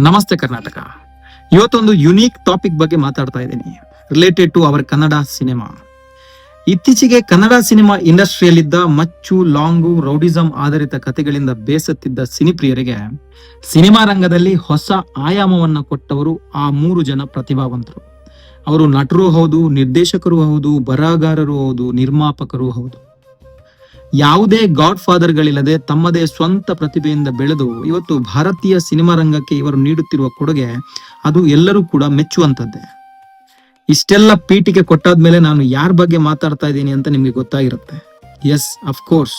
ನಮಸ್ತೆ ಕರ್ನಾಟಕ. ಇವತ್ತೊಂದು unique topic ಬಗ್ಗೆ ಮಾತಾಡ್ತಾ ಇದ್ದೀನಿ, related to our Kannada cinema. ಇತ್ತೀಚೆಗೆ ಕನ್ನಡ ಸಿನಿಮಾ ಇಂಡಸ್ಟ್ರಿಯಲ್ಲಿದ್ದ ಮಚ್ಚು, ಲಾಂಗು, ರೌಡಿಸಂ ಆಧಾರಿತ ಕಥೆಗಳಿಂದ ಬೇಸತ್ತಿದ್ದ ಸಿನಿಪ್ರಿಯರಿಗೆ ಸಿನಿಮಾ ರಂಗದಲ್ಲಿ ಹೊಸ ಆಯಾಮವನ್ನ ಕೊಟ್ಟವರು ಆ 3 ಜನ ಪ್ರತಿಭಾವಂತರು. ಅವರು ನಟರು ಹೌದು, ನಿರ್ದೇಶಕರು ಹೌದು, ಬರಹಗಾರರು ಹೌದು, ನಿರ್ಮಾಪಕರು ಹೌದು. ಯಾವುದೇ ಗಾಡ್ ಫಾದರ್ಗಳಿಲ್ಲದೆ ತಮ್ಮದೇ ಸ್ವಂತ ಪ್ರತಿಭೆಯಿಂದ ಬೆಳೆದು ಇವತ್ತು ಭಾರತೀಯ ಸಿನಿಮಾ ರಂಗಕ್ಕೆ ಇವರು ನೀಡುತ್ತಿರುವ ಕೊಡುಗೆ ಅದು ಎಲ್ಲರೂ ಕೂಡ ಮೆಚ್ಚುವಂತದ್ದೇ. ಇಷ್ಟೆಲ್ಲ ಪೀಠಿಕೆ ಕೊಟ್ಟಾದ್ಮೇಲೆ ನಾನು ಯಾರ ಬಗ್ಗೆ ಮಾತಾಡ್ತಾ ಇದ್ದೀನಿ ಅಂತ ನಿಮ್ಗೆ ಗೊತ್ತಾಗಿರುತ್ತೆ. Yes, of course,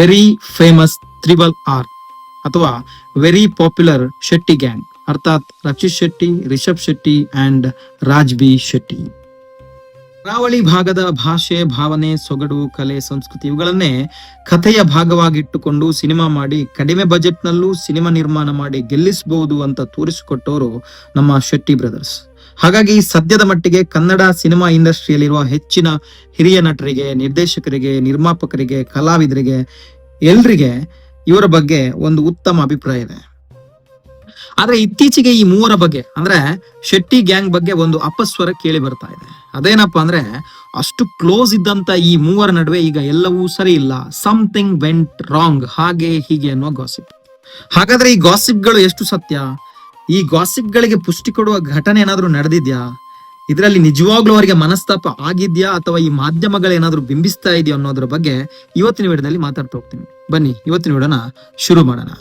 very famous RRR ಅಥವಾ ವೆರಿ ಪಾಪ್ಯುಲರ್ ಶೆಟ್ಟಿ ಗ್ಯಾಂಗ್, ಅರ್ಥಾತ್ ರಕ್ಷಿತ್ ಶೆಟ್ಟಿ, ರಿಷಬ್ ಶೆಟ್ಟಿ ಅಂಡ್ ರಾಜ್ ಬಿ ಶೆಟ್ಟಿ. ಕರಾವಳಿ ಭಾಗದ ಭಾಷೆ, ಭಾವನೆ, ಸೊಗಡು, ಕಲೆ, ಸಂಸ್ಕೃತಿ ಇವುಗಳನ್ನೇ ಕಥೆಯ ಭಾಗವಾಗಿಟ್ಟುಕೊಂಡು ಸಿನಿಮಾ ಮಾಡಿ ಕಡಿಮೆ ಬಜೆಟ್ ನಲ್ಲೂ ಸಿನಿಮಾ ನಿರ್ಮಾಣ ಮಾಡಿ ಗೆಲ್ಲಿಸಬಹುದು ಅಂತ ತೋರಿಸಿಕೊಟ್ಟವರು ನಮ್ಮ ಶೆಟ್ಟಿ ಬ್ರದರ್ಸ್. ಹಾಗಾಗಿ ಸದ್ಯದ ಮಟ್ಟಿಗೆ ಕನ್ನಡ ಸಿನಿಮಾ ಇಂಡಸ್ಟ್ರಿಯಲ್ಲಿರುವ ಹೆಚ್ಚಿನ ಹಿರಿಯ ನಟರಿಗೆ, ನಿರ್ದೇಶಕರಿಗೆ, ನಿರ್ಮಾಪಕರಿಗೆ, ಕಲಾವಿದರಿಗೆ ಎಲ್ರಿಗೆ ಇವರ ಬಗ್ಗೆ ಒಂದು ಉತ್ತಮ ಅಭಿಪ್ರಾಯ ಇದೆ. ಆದ್ರೆ ಇತ್ತೀಚೆಗೆ ಈ 3 ಬಗ್ಗೆ ಅಂದ್ರೆ ಶೆಟ್ಟಿ ಗ್ಯಾಂಗ್ ಬಗ್ಗೆ ಒಂದು ಅಪಸ್ವರ ಕೇಳಿ ಬರ್ತಾ ಇದೆ. ಅದೇನಪ್ಪಾ ಅಂದ್ರೆ, ಅಷ್ಟು ಕ್ಲೋಸ್ ಇದ್ದಂತ ಈ 3 ನಡುವೆ ಈಗ ಎಲ್ಲವೂ ಸರಿ ಇಲ್ಲ, ಸಮಥಿಂಗ್ ವೆಂಟ್ ರಾಂಗ್, ಹಾಗೆ ಹೀಗೆ ಅನ್ನೋ ಗಾಸಿಪ್. ಹಾಗಾದ್ರೆ ಈ ಗಾಸಿಪ್ಗಳು ಎಷ್ಟು ಸತ್ಯ? ಈ ಗಾಸಿಪ್ಗಳಿಗೆ ಪುಷ್ಟಿ ಕೊಡುವ ಘಟನೆ ಏನಾದ್ರೂ ನಡೆದಿದ್ಯಾ? ಇದರಲ್ಲಿ ನಿಜವಾಗ್ಲೂ ಅವರಿಗೆ ಮನಸ್ತಾಪ ಆಗಿದ್ಯಾ ಅಥವಾ ಈ ಮಾಧ್ಯಮಗಳೇನಾದ್ರೂ ಬಿಂಬಿಸ್ತಾ ಇದೆಯಾ ಅನ್ನೋದ್ರ ಬಗ್ಗೆ ಇವತ್ತಿನ ವಿಡಿಯೋದಲ್ಲಿ ಮಾತಾಡ್ತಾ ಹೋಗ್ತೀನಿ. ಬನ್ನಿ ಇವತ್ತಿನ ವಿಡಿಯೋನ ಶುರು ಮಾಡೋಣ.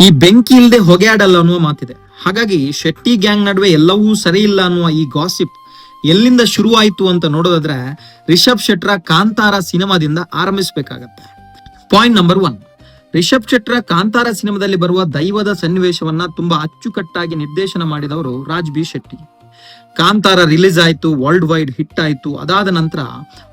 ಈ ಬೆಂಕಿ ಇಲ್ಲದೆ ಹೊಗೆ ಆಡಲ್ಲ ಅನ್ನುವ ಮಾತಿದೆ. ಹಾಗಾಗಿ ಶೆಟ್ಟಿ ಗ್ಯಾಂಗ್ ನಡುವೆ ಎಲ್ಲವೂ ಸರಿ ಇಲ್ಲ ಅನ್ನುವ ಈ ಗಾಸಿಪ್ ಎಲ್ಲಿಂದ ಶುರು ಆಯ್ತು ಅಂತ ನೋಡೋದಾದ್ರೆ ರಿಷಬ್ ಶೆಟ್ರ ಕಾಂತಾರ ಸಿನಿಮಾದಿಂದ ಆರಂಭಿಸಬೇಕಾಗತ್ತೆ. ಪಾಯಿಂಟ್ ನಂಬರ್ 1, ರಿಷಬ್ ಶೆಟ್ರ ಕಾಂತಾರ ಸಿನಿಮಾದಲ್ಲಿ ಬರುವ ದೈವದ ಸನ್ನಿವೇಶವನ್ನ ತುಂಬಾ ಅಚ್ಚುಕಟ್ಟಾಗಿ ನಿರ್ದೇಶನ ಮಾಡಿದವರು ರಾಜ್ ಬಿ ಶೆಟ್ಟಿ. ಕಾಂತಾರ ರಿಲೀಸ್ ಆಯ್ತು, ವರ್ಲ್ಡ್ ವೈಡ್ ಹಿಟ್ ಆಯ್ತು. ಅದಾದ ನಂತರ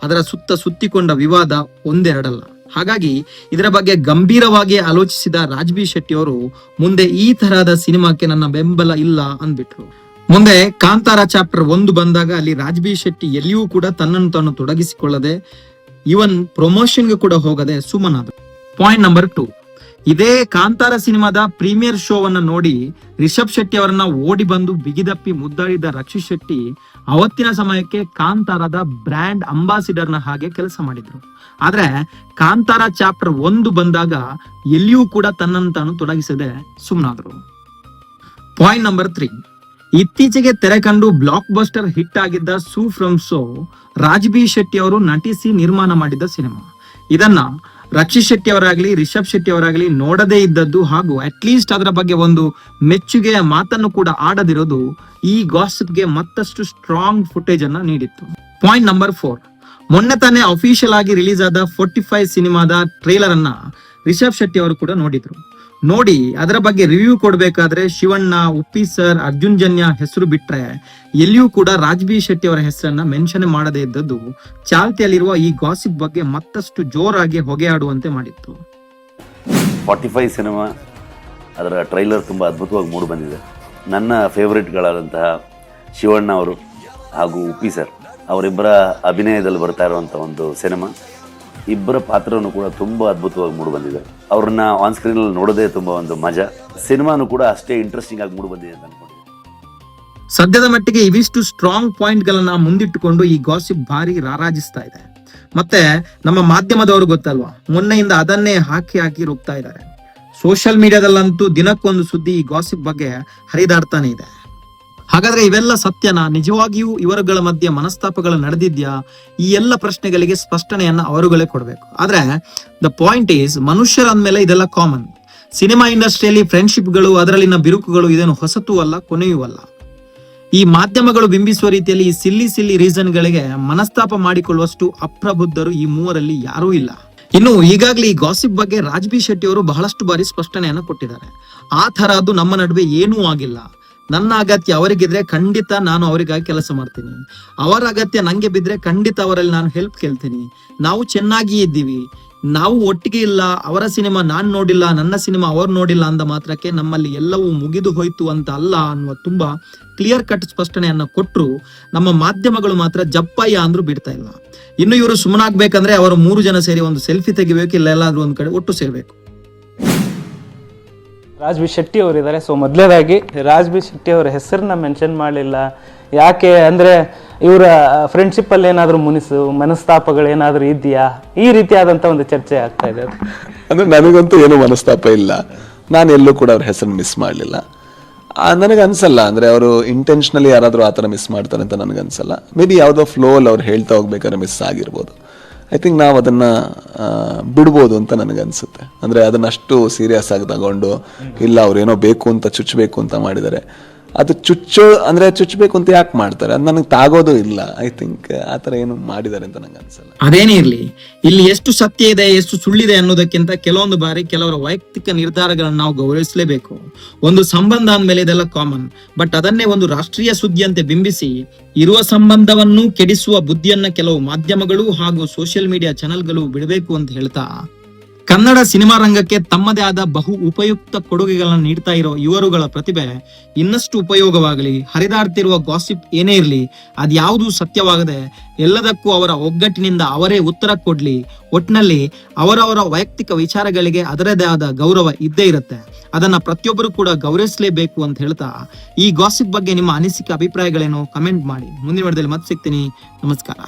ಅದರ ಸುತ್ತಿಕೊಂಡ ವಿವಾದ ಒಂದೆರಡಲ್ಲ. ಹಾಗಾಗಿ ಇದರ ಬಗ್ಗೆ ಗಂಭೀರವಾಗಿ ಆಲೋಚಿಸಿದ ರಾಜ್ ಬಿ ಶೆಟ್ಟಿ ಅವರು ಮುಂದೆ ಈ ತರಹದ ಸಿನಿಮಾಕ್ಕೆ ನನ್ನ ಬೆಂಬಲ ಇಲ್ಲ ಅಂದ್ಬಿಟ್ರು. ಮುಂದೆ ಕಾಂತಾರ ಚಾಪ್ಟರ್ 1 ಬಂದಾಗ ಅಲ್ಲಿ ರಾಜ್ ಬಿ ಶೆಟ್ಟಿ ಎಲ್ಲಿಯೂ ಕೂಡ ತನ್ನನ್ನು ತಾನು ತೊಡಗಿಸಿಕೊಳ್ಳದೆ, ಇವನ್ ಪ್ರಮೋಷನ್ಗೆ ಕೂಡ ಹೋಗದೆ ಸುಮ್ಮನಾದ್ರು. ಪಾಯಿಂಟ್ ನಂಬರ್ 2, ಇದೇ ಕಾಂತಾರ ಸಿನಿಮಾದ ಪ್ರೀಮಿಯರ್ ಶೋವನ್ನ ನೋಡಿ ರಿಷಬ್ ಶೆಟ್ಟಿ ಅವರನ್ನ ಓಡಿ ಬಂದು ಬಿಗಿದಪ್ಪಿ ಮುದ್ದಾಡಿದ ರಕ್ಷಿತ್ ಶೆಟ್ಟಿ ಅವತ್ತಿನ ಸಮಯಕ್ಕೆ ಕಾಂತಾರದ ಬ್ರ್ಯಾಂಡ್ ಅಂಬಾಸಿಡರ್ ನ ಹಾಗೆ ಕೆಲಸ ಮಾಡಿದ್ರು. ಆದ್ರೆ ಕಾಂತಾರ ಚಾಪ್ಟರ್ 1 ಬಂದಾಗ ಎಲ್ಲಿಯೂ ಕೂಡ ತನ್ನನ್ನು ತಾನು ತೊಡಗಿಸದೆ ಸುಮ್ಮನಾದ್ರು. ಪಾಯಿಂಟ್ ನಂಬರ್ 3, ಇತ್ತೀಚೆಗೆ ತೆರೆ ಕಂಡು ಬ್ಲಾಕ್ ಬಸ್ಟರ್ ಹಿಟ್ ಆಗಿದ್ದ ಸೂ ಫ್ರಮ್ ಸೋ ರಾಜ್ ಬಿ ಶೆಟ್ಟಿ ಅವರು ನಟಿಸಿ ನಿರ್ಮಾಣ ಮಾಡಿದ ಸಿನಿಮಾ. ಇದನ್ನ ರಕ್ಷಿತ್ ಶೆಟ್ಟಿ ಅವರಾಗ್ಲಿ, ರಿಷಬ್ ಶೆಟ್ಟಿ ಅವರಾಗ್ಲಿ ನೋಡದೇ ಇದ್ದದ್ದು ಹಾಗೂ ಅಟ್ಲೀಸ್ಟ್ ಅದರ ಬಗ್ಗೆ ಒಂದು ಮೆಚ್ಚುಗೆಯ ಮಾತನ್ನು ಕೂಡ ಆಡದಿರೋದು ಈ ಗಾಸಿಪ್ಗೆ ಮತ್ತಷ್ಟು ಸ್ಟ್ರಾಂಗ್ ಫುಟೇಜ್ ಅನ್ನ ನೀಡಿತ್ತು. ಪಾಯಿಂಟ್ ನಂಬರ್ 4, ಮೊನ್ನೆ ತಾನೇ ಅಫಿಷಿಯಲ್ ಆಗಿ ರಿಲೀಸ್ ಆದ 45 ಸಿನಿಮಾದ ಟ್ರೇಲರ್ ಅನ್ನ ರಿಷಬ್ ಶೆಟ್ಟಿ ಅವರು ಕೂಡ ನೋಡಿದ್ರು. ನೋಡಿ ಅದರ ಬಗ್ಗೆ ರಿವ್ಯೂ ಕೊಡ್ಬೇಕಾದ್ರೆ ಶಿವಣ್ಣ, ಉಪ್ಪಿ ಸರ್, ಅರ್ಜುನ್ ಜನ್ಯ ಹೆಸರು ಬಿಟ್ರೆ ಎಲ್ಲಿಯೂ ಕೂಡ ರಾಜ್ ಬಿ ಶೆಟ್ಟಿ ಅವರ ಹೆಸರನ್ನ ಮೆನ್ಷನ್ ಮಾಡದೇ ಇದ್ದದ್ದು ಚಾಲ್ತಿಯಲ್ಲಿರುವ ಈ ಗಾಸಿಪ್ ಬಗ್ಗೆ ಮತ್ತಷ್ಟು ಜೋರಾಗಿ ಹೊಗೆ ಆಡುವಂತೆ ಮಾಡಿತ್ತು. 45 ಸಿನಿಮಾ ಅದರ ಟ್ರೈಲರ್ ತುಂಬ ಅದ್ಭುತವಾಗಿ ಮೂಡಿ ಬಂದಿದೆ. ನನ್ನ ಫೇವ್ರೆಟ್ಗಳಾದಂತಹ ಶಿವಣ್ಣ ಅವರು ಹಾಗೂ ಉಪ್ಪಿ ಸರ್ ಅವರಿಬ್ಬರ ಅಭಿನಯದಲ್ಲಿ ಬರ್ತಾ ಇರುವಂಥ ಒಂದು ಸಿನಿಮಾ. ಇಬ್ಬರ ಪಾತ್ರವನ್ನು ಕೂಡ ತುಂಬ ಅದ್ಭುತವಾಗಿ ಮೂಡಿ ಬಂದಿದೆ. ಅವ್ರನ್ನ ಆನ್ ಸ್ಕ್ರೀನಲ್ಲಿ ನೋಡೋದೇ ತುಂಬ ಒಂದು ಮಜಾ. ಸಿನಿಮಾನು ಕೂಡ ಅಷ್ಟೇ ಇಂಟ್ರೆಸ್ಟಿಂಗ್ ಆಗಿ ಮೂಡಿ ಬಂದಿದೆ ಅಂತ ಅನ್ಕೊಂಡಿದ್ದೀನಿ. ಸದ್ಯದ ಮಟ್ಟಿಗೆ ಇವಿಷ್ಟು ಸ್ಟ್ರಾಂಗ್ ಪಾಯಿಂಟ್ ಗಳನ್ನ ಮುಂದಿಟ್ಟುಕೊಂಡು ಈ ಗಾಸಿಪ್ ಭಾರಿ ರಾರಾಜಿಸ್ತಾ ಇದೆ. ಮತ್ತೆ ನಮ್ಮ ಮಾಧ್ಯಮದವರು ಗೊತ್ತಲ್ವಾ, ಮೊನ್ನೆಯಿಂದ ಅದನ್ನೇ ಹಾಕಿ ರುಬ್ತಾ ಇದ್ದಾರೆ. ಸೋಷಿಯಲ್ ಮೀಡಿಯಾದಲ್ಲಂತೂ ದಿನಕ್ಕೊಂದು ಸುದ್ದಿ ಈ ಗಾಸಿಪ್ ಬಗ್ಗೆ ಹರಿದಾಡ್ತಾನೆ ಇದೆ. ಹಾಗಾದ್ರೆ ಇವೆಲ್ಲ ಸತ್ಯನಾ? ನಿಜವಾಗಿಯೂ ಇವರುಗಳ ಮಧ್ಯೆ ಮನಸ್ತಾಪಗಳು ನಡೆದಿದ್ಯಾ? ಈ ಎಲ್ಲ ಪ್ರಶ್ನೆಗಳಿಗೆ ಸ್ಪಷ್ಟನೆಯನ್ನ ಅವರುಗಳೇ ಕೊಡ್ಬೇಕು. ಆದ್ರೆ ದ ಪಾಯಿಂಟ್ ಈಸ್, ಮನುಷ್ಯರ ಅಂದ್ಮೇಲೆ ಇದೆಲ್ಲ ಕಾಮನ್. ಸಿನಿಮಾ ಇಂಡಸ್ಟ್ರಿಯಲ್ಲಿ ಫ್ರೆಂಡ್ಶಿಪ್ಗಳು, ಅದರಲ್ಲಿನ ಬಿರುಕುಗಳು ಇದೇನು ಹೊಸತೂ ಅಲ್ಲ, ಕೊನೆಯೂ ಅಲ್ಲ. ಈ ಮಾಧ್ಯಮಗಳು ಬಿಂಬಿಸುವ ರೀತಿಯಲ್ಲಿ ಈ ಸಿಲ್ಲಿ ರೀಸನ್ ಗಳಿಗೆ ಮನಸ್ತಾಪ ಮಾಡಿಕೊಳ್ಳುವಷ್ಟು ಅಪ್ರಬುದ್ಧರು ಈ 3ರಲ್ಲಿ ಯಾರೂ ಇಲ್ಲ. ಇನ್ನು ಈಗಾಗಲೇ ಈ ಗಾಸಿಪ್ ಬಗ್ಗೆ ರಾಜ್ ಬಿ ಶೆಟ್ಟಿ ಅವರು ಬಹಳಷ್ಟು ಬಾರಿ ಸ್ಪಷ್ಟನೆಯನ್ನ ಕೊಟ್ಟಿದ್ದಾರೆ. ಆ ತರಹದ್ದು ನಮ್ಮ ನಡುವೆ ಏನೂ ಆಗಿಲ್ಲ. ನನ್ನ ಅಗತ್ಯ ಅವರಿಗಿದ್ರೆ ಖಂಡಿತ ನಾನು ಅವರಿಗಾಗಿ ಕೆಲಸ ಮಾಡ್ತೀನಿ, ಅವರ ಅಗತ್ಯ ನಂಗೆ ಬಿದ್ರೆ ಖಂಡಿತ ಅವರಲ್ಲಿ ನಾನು ಹೆಲ್ಪ್ ಕೇಳ್ತೀನಿ. ನಾವು ಚೆನ್ನಾಗಿ ಇದ್ದೀವಿ. ನಾವು ಒಟ್ಟಿಗೆ ಇಲ್ಲ, ಅವರ ಸಿನಿಮಾ ನಾನ್ ನೋಡಿಲ್ಲ, ನನ್ನ ಸಿನಿಮಾ ಅವ್ರು ನೋಡಿಲ್ಲ ಅಂದ ಮಾತ್ರಕ್ಕೆ ನಮ್ಮಲ್ಲಿ ಎಲ್ಲವೂ ಮುಗಿದು ಹೋಯ್ತು ಅಂತ ಅಲ್ಲ ಅನ್ನುವ ತುಂಬಾ ಕ್ಲಿಯರ್ ಕಟ್ ಸ್ಪಷ್ಟನೆಯನ್ನ ಕೊಟ್ಟರು ನಮ್ಮ ಮಾಧ್ಯಮಗಳು ಮಾತ್ರ ಜಪ್ಪಯ್ಯ ಅಂದ್ರೂ ಬಿಡ್ತಾ ಇಲ್ಲ. ಇನ್ನು ಇವರು ಸುಮ್ಮನಾಗ್ಬೇಕಂದ್ರೆ ಅವರು 3 ಜನ ಸೇರಿ ಒಂದು ಸೆಲ್ಫಿ ತೆಗಿಬೇಕು, ಇಲ್ಲ ಎಲ್ಲಾದ್ರೂ ಒಂದ್ ಕಡೆ ಒಟ್ಟು ಸೇರ್ಬೇಕು. ರಾಜ್ ಬಿ ಶೆಟ್ಟಿ ಅವರಿದ್ದಾರೆ. ಸೊ ಮೊದಲೇದಾಗಿ ರಾಜ್ ಬಿ ಶೆಟ್ಟಿ ಅವರ ಹೆಸರನ್ನ ಮೆನ್ಷನ್ ಮಾಡಲಿಲ್ಲ, ಯಾಕೆ ಅಂದರೆ ಇವರ ಫ್ರೆಂಡ್ಶಿಪ್ಪಲ್ಲಿ ಏನಾದರೂ ಮನಸ್ತಾಪಗಳೇನಾದರೂ ಇದೆಯಾ, ಈ ರೀತಿಯಾದಂಥ ಒಂದು ಚರ್ಚೆ ಆಗ್ತಾ ಇದೆ. ಅಂದರೆ ನನಗಂತೂ ಏನೂ ಮನಸ್ತಾಪ ಇಲ್ಲ, ನಾನು ಎಲ್ಲೂ ಕೂಡ ಅವ್ರ ಹೆಸರು ಮಿಸ್ ಮಾಡಲಿಲ್ಲ. ನನಗೆ ಅನ್ಸಲ್ಲ, ಅಂದರೆ ಅವರು ಇಂಟೆನ್ಷನಲಿ ಯಾರಾದರೂ ಆ ಥರ ಮಿಸ್ ಮಾಡ್ತಾರೆ ಅಂತ ನನಗನ್ಸಲ್ಲ. ಮೇ ಬಿ ಯಾವುದೋ ಫ್ಲೋಲ್ಲಿ ಅವ್ರು ಹೇಳ್ತಾ ಹೋಗ್ಬೇಕಾದ್ರೆ ಮಿಸ್ ಆಗಿರ್ಬೋದು. ಐ ಥಿಂಕ್ ನಾವು ಅದನ್ನು ಬಿಡ್ಬೋದು ಅಂತ ನನಗನ್ಸುತ್ತೆ. ಅಂದರೆ ಅದನ್ನು ಅಷ್ಟು ಸೀರಿಯಸ್ ಆಗಿ ತಗೊಂಡು ಇಲ್ಲ ಅವ್ರೇನೋ ಬೇಕು ಅಂತ ಚುಚ್ಚಬೇಕು ಅಂತ ಮಾಡಿದ್ದಾರೆ, ಅದು ಚುಚ್ಚಬೇಕು ಅಂತ ಯಾಕೆ ಮಾಡ್ತಾರೆ, ಅದು ನನಗೆ ತಾಗೋದು ಇಲ್ಲ. ಐ ಥಿಂಕ್ ಆ ಥರ ಏನು ಮಾಡಿದ್ದಾರೆ ಅಂತ ನಂಗೆ ಅನ್ಸಲ್ಲ. ಅದೇನೇ ಇರ್ಲಿ, ಇಲ್ಲಿ ಎಷ್ಟು ಸತ್ಯ ಇದೆ ಎಷ್ಟು ಸುಳ್ಳಿದೆ ಅನ್ನೋದಕ್ಕಿಂತ ಕೆಲವೊಂದು ಬಾರಿ ಕೆಲವರ ವೈಯಕ್ತಿಕ ನಿರ್ಧಾರಗಳನ್ನು ನಾವು ಗೌರವಿಸಲೇಬೇಕು. ಒಂದು ಸಂಬಂಧ ಅಂದ್ಮೇಲೆ ಇದೆಲ್ಲ ಕಾಮನ್, ಬಟ್ ಅದನ್ನೇ ಒಂದು ರಾಷ್ಟ್ರೀಯ ಸುದ್ದಿಯಂತೆ ಬಿಂಬಿಸಿ ಇರುವ ಸಂಬಂಧವನ್ನು ಕೆಡಿಸುವ ಬುದ್ಧಿಯನ್ನ ಕೆಲವು ಮಾಧ್ಯಮಗಳು ಹಾಗೂ ಸೋಷಿಯಲ್ ಮೀಡಿಯಾ ಚಾನೆಲ್ಗಳು ಬಿಡಬೇಕು ಅಂತ ಹೇಳ್ತಾ, ಕನ್ನಡ ಸಿನಿಮಾ ರಂಗಕ್ಕೆ ತಮ್ಮದೇ ಆದ ಬಹು ಉಪಯುಕ್ತ ಕೊಡುಗೆಗಳನ್ನು ನೀಡ್ತಾ ಇರೋ ಇವರುಗಳ ಪ್ರತಿಭೆ ಇನ್ನಷ್ಟು ಉಪಯೋಗವಾಗಲಿ. ಹರಿದಾಡ್ತಿರುವ ಗಾಸಿಪ್ ಏನೇ ಇರಲಿ, ಅದ್ಯಾವುದೂ ಸತ್ಯವಾಗದೆ ಎಲ್ಲದಕ್ಕೂ ಅವರ ಒಗ್ಗಟ್ಟಿನಿಂದ ಅವರೇ ಉತ್ತರ ಕೊಡ್ಲಿ. ಒಟ್ನಲ್ಲಿ ಅವರವರ ವೈಯಕ್ತಿಕ ವಿಚಾರಗಳಿಗೆ ಅದರದೇ ಆದ ಗೌರವ ಇದ್ದೇ ಇರುತ್ತೆ, ಅದನ್ನ ಪ್ರತಿಯೊಬ್ಬರು ಕೂಡ ಗೌರವಿಸಲೇಬೇಕು ಅಂತ ಹೇಳ್ತಾ, ಈ ಗಾಸಿಪ್ ಬಗ್ಗೆ ನಿಮ್ಮ ಅನಿಸಿಕೆ ಅಭಿಪ್ರಾಯಗಳೇನು ಕಮೆಂಟ್ ಮಾಡಿ. ಮುಂದಿನ ವಿಡಿಯೋದಲ್ಲಿ ಮತ್ತೆ ಸಿಗ್ತೀನಿ. ನಮಸ್ಕಾರ.